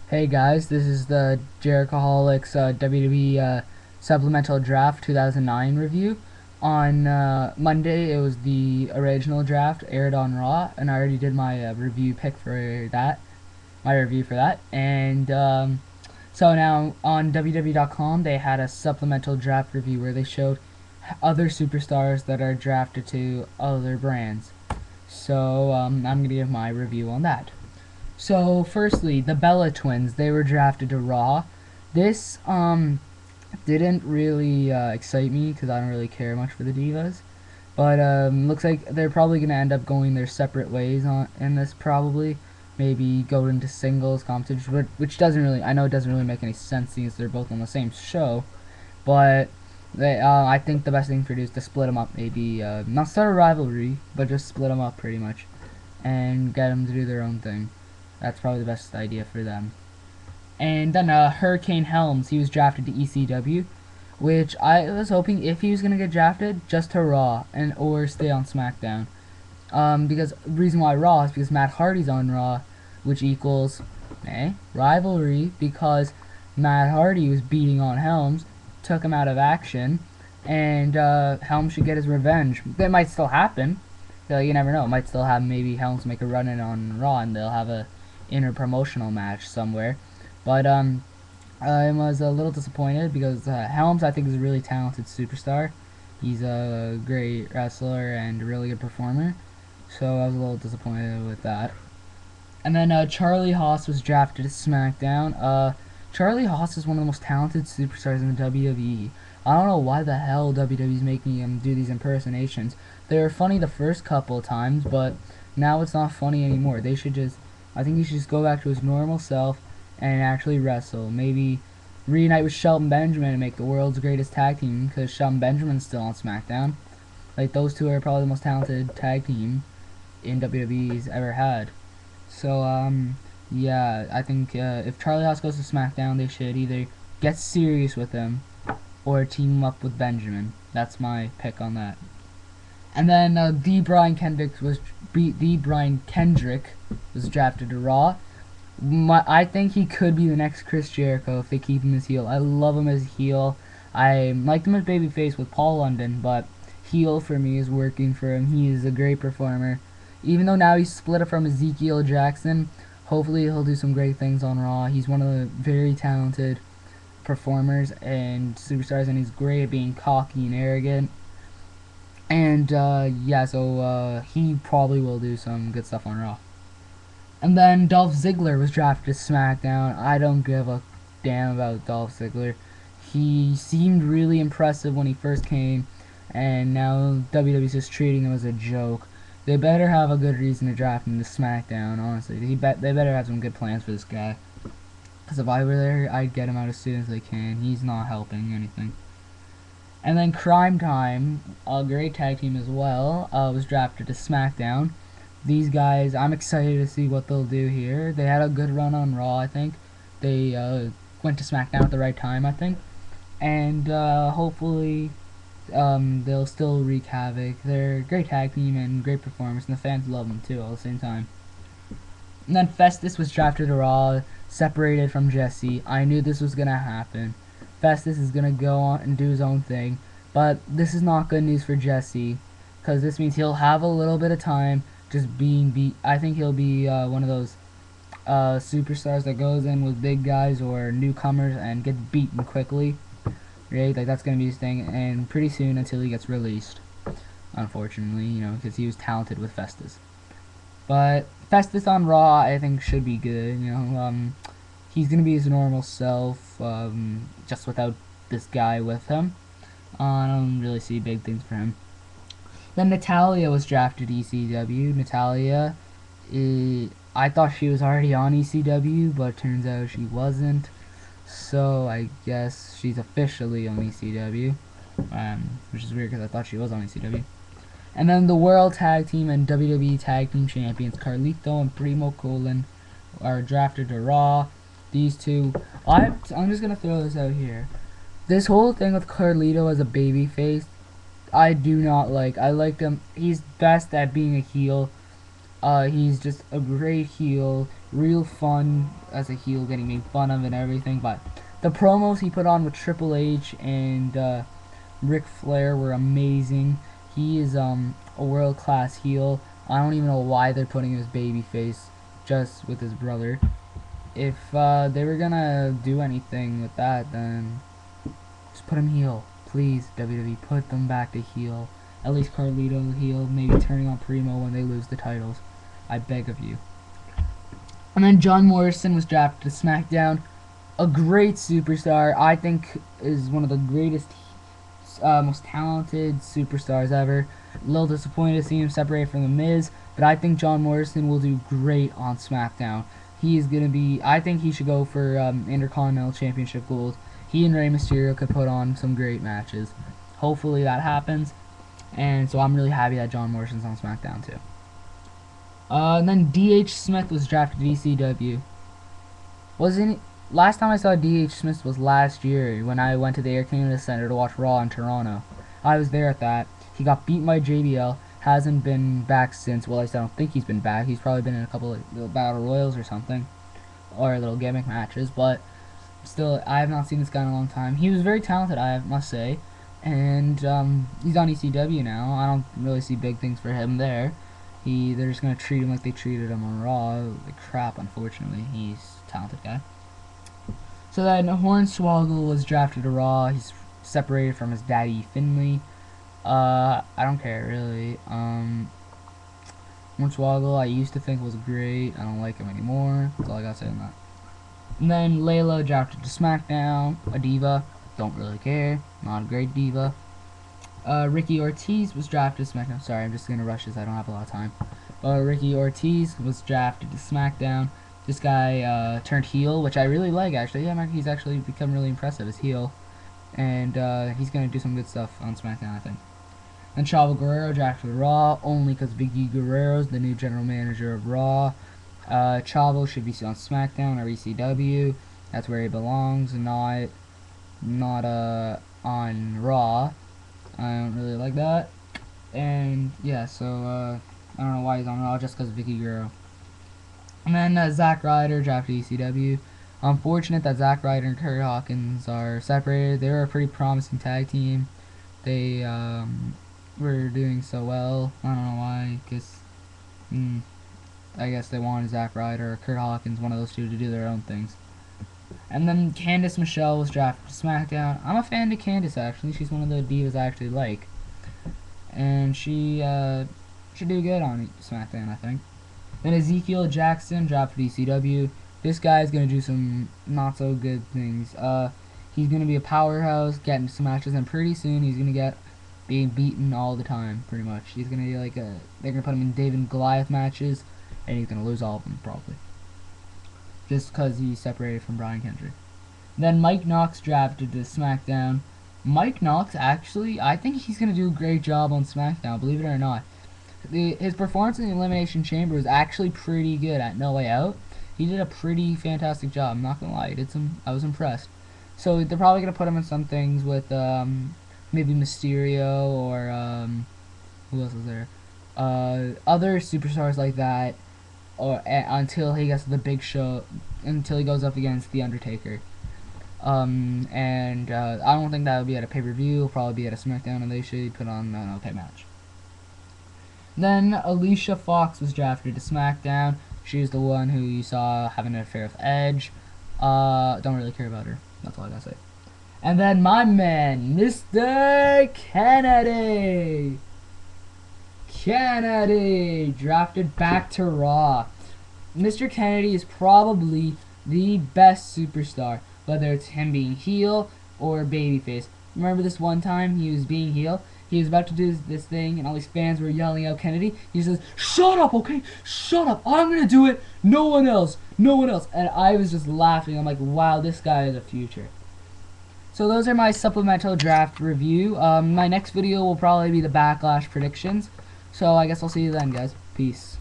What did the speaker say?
Hey guys, this is the Jerichoholics WWE Supplemental Draft 2009 review. On Monday, it was the original draft aired on Raw, and I already did my review pick for that, my review for that. And so now on WWE.com, they had a supplemental draft review where they showed other superstars that are drafted to other brands. So I'm gonna give my review on that. So, firstly, the Bella twins, they were drafted to Raw. This didn't really excite me because I don't really care much for the Divas. But looks like they're probably going to end up going their separate ways in this probably. Maybe go into singles competition, which doesn't really, I know it doesn't really make any sense since they're both on the same show. But I think the best thing for do is to split them up, maybe not start a rivalry, but just split them up pretty much, and get them to do their own thing. That's probably the best idea for them. And then Hurricane Helms, he was drafted to ECW, which I was hoping if he was gonna get drafted, just to Raw and or stay on SmackDown. Because the reason why Raw is because Matt Hardy's on Raw, which equals rivalry because Matt Hardy was beating on Helms, took him out of action, and Helms should get his revenge. That might still happen. You never know. It might still have maybe Helms make a run in on Raw and they'll have a interpromotional match somewhere. But I was a little disappointed because Helms, I think, is a really talented superstar. He's a great wrestler and a really good performer. So I was a little disappointed with that. And then Charlie Haas was drafted to SmackDown. Charlie Haas is one of the most talented superstars in the WWE. I don't know why the hell WWE's making him do these impersonations. They were funny the first couple of times, but now it's not funny anymore. I think he should just go back to his normal self and actually wrestle. Maybe reunite with Shelton Benjamin and make the world's greatest tag team, because Shelton Benjamin's still on SmackDown. Like, those two are probably the most talented tag team in WWE's ever had. So, yeah, I think if Charlie Haas goes to SmackDown, they should either get serious with him or team up with Benjamin. That's my pick on that. And then Brian Kendrick was drafted to Raw. I think he could be the next Chris Jericho if they keep him as heel. I love him as heel. I liked him as babyface with Paul London, but heel for me is working for him. He is a great performer. Even though now he's split up from Ezekiel Jackson, hopefully he'll do some great things on Raw. He's one of the very talented performers and superstars, and he's great at being cocky and arrogant. And yeah, so he probably will do some good stuff on Raw. And then Dolph Ziggler was drafted to SmackDown. I don't give a damn about Dolph Ziggler. He seemed really impressive when he first came, and now WWE's just treating him as a joke. They better have a good reason to draft him to SmackDown, honestly. They better have some good plans for this guy. Because if I were there, I'd get him out as soon as they can. He's not helping anything. And then Crime Time, a great tag team as well, was drafted to SmackDown. These guys, I'm excited to see what they'll do here. They had a good run on Raw, I think. They went to SmackDown at the right time, I think. And hopefully they'll still wreak havoc. They're a great tag team and great performance, and the fans love them too at the same time. And then Festus was drafted to Raw, separated from Jesse. I knew this was going to happen. Festus is going to go on and do his own thing. But this is not good news for Jesse, because this means he'll have a little bit of time just being beat. I think he'll be one of those superstars that goes in with big guys or newcomers and gets beaten quickly. Right? Like, that's going to be his thing. And pretty soon until he gets released. Unfortunately, because he was talented with Festus. But Festus on Raw, I think, should be good. He's gonna be his normal self, just without this guy with him. I don't really see big things for him. Then Natalya was drafted to ECW. Natalya, I thought she was already on ECW, but turns out she wasn't. So I guess she's officially on ECW, which is weird because I thought she was on ECW. And then the World Tag Team and WWE Tag Team Champions Carlito and Primo Colin are drafted to Raw. These two, I'm just gonna throw this out here. This whole thing with Carlito as a babyface, I do not like. I liked him. He's best at being a heel. He's just a great heel, real fun as a heel, getting made fun of and everything. But the promos he put on with Triple H and Ric Flair were amazing. He is a world class heel. I don't even know why they're putting him as babyface just with his brother. If they were gonna do anything with that, then just put him heel. Please, WWE, put them back to heel. At least Carlito heel, maybe turning on Primo when they lose the titles. I beg of you. And then John Morrison was drafted to SmackDown. A great superstar. I think is one of the greatest, most talented superstars ever. A little disappointed to see him separated from The Miz, but I think John Morrison will do great on SmackDown. He is going to be, I think he should go for Intercontinental Championship gold. He and Rey Mysterio could put on some great matches. Hopefully that happens. And so I'm really happy that John Morrison's on SmackDown too. And then D.H. Smith was drafted to ECW. Last time I saw D.H. Smith was last year when I went to the Air Canada Center to watch Raw in Toronto. I was there at that. He got beaten by JBL. Hasn't been back since. Well, I don't think he's been back. He's probably been in a couple of little battle royals or something. Or little gimmick matches. But still, I have not seen this guy in a long time. He was very talented, I must say. And he's on ECW now. I don't really see big things for him there. They're just going to treat him like they treated him on Raw. Like crap, unfortunately. He's a talented guy. So then Hornswoggle was drafted to Raw. He's separated from his daddy Finley. I don't care really. Hornswoggle I used to think was great. I don't like him anymore. That's all I gotta say on that. And then Layla drafted to SmackDown. A diva. Don't really care. Not a great diva. Ricky Ortiz was drafted to SmackDown. Sorry, I'm just gonna rush this. I don't have a lot of time. Ricky Ortiz was drafted to SmackDown. This guy turned heel, which I really like, actually. Yeah, he's actually become really impressive as heel. And he's going to do some good stuff on SmackDown, I think. Then Chavo Guerrero drafted to Raw, only because Vicky Guerrero's the new general manager of Raw. Chavo should be on SmackDown or ECW. That's where he belongs, not on Raw. I don't really like that. And, yeah, so I don't know why he's on Raw, just because Vicky Guerrero. And then Zack Ryder drafted ECW. Unfortunate that Zack Ryder and Kurt Hawkins are separated. They were a pretty promising tag team. They were doing so well. I don't know why. I guess they wanted Zack Ryder or Kurt Hawkins, one of those two, to do their own things. And then Candice Michelle was drafted to SmackDown. I'm a fan of Candice, actually. She's one of the divas I actually like. And she should do good on SmackDown, I think. Then Ezekiel Jackson drafted to ECW. This guy is going to do some not so good things. He's going to be a powerhouse, get into some matches, and pretty soon he's going to get being beaten all the time, pretty much. He's going to be like they're going to put him in David and Goliath matches, and he's going to lose all of them, probably. Just because he's separated from Brian Kendrick. Then Mike Knox drafted to SmackDown. Mike Knox, actually, I think he's going to do a great job on SmackDown, believe it or not. His performance in the Elimination Chamber was actually pretty good at No Way Out. He did a pretty fantastic job, I'm not going to lie. I was impressed. So they're probably going to put him in some things with maybe Mysterio or who else is there? Other superstars like that, or until he gets to the big show, until he goes up against The Undertaker. I don't think that would be at a pay-per-view. It'll probably be at a SmackDown, and they should put on an okay match. Then Alicia Fox was drafted to SmackDown. She's the one who you saw having an affair with Edge. Don't really care about her. That's all I gotta say. And then my man, Mr. Kennedy. Kennedy drafted back to Raw. Mr. Kennedy is probably the best superstar, whether it's him being heel or babyface. Remember this one time he was being heel? He was about to do this thing, and all these fans were yelling out Kennedy. He says, "Shut up, okay? Shut up. I'm going to do it. No one else. No one else." And I was just laughing. I'm like, wow, this guy has a future. So those are my supplemental draft review. My next video will probably be the Backlash predictions. So I guess I'll see you then, guys. Peace.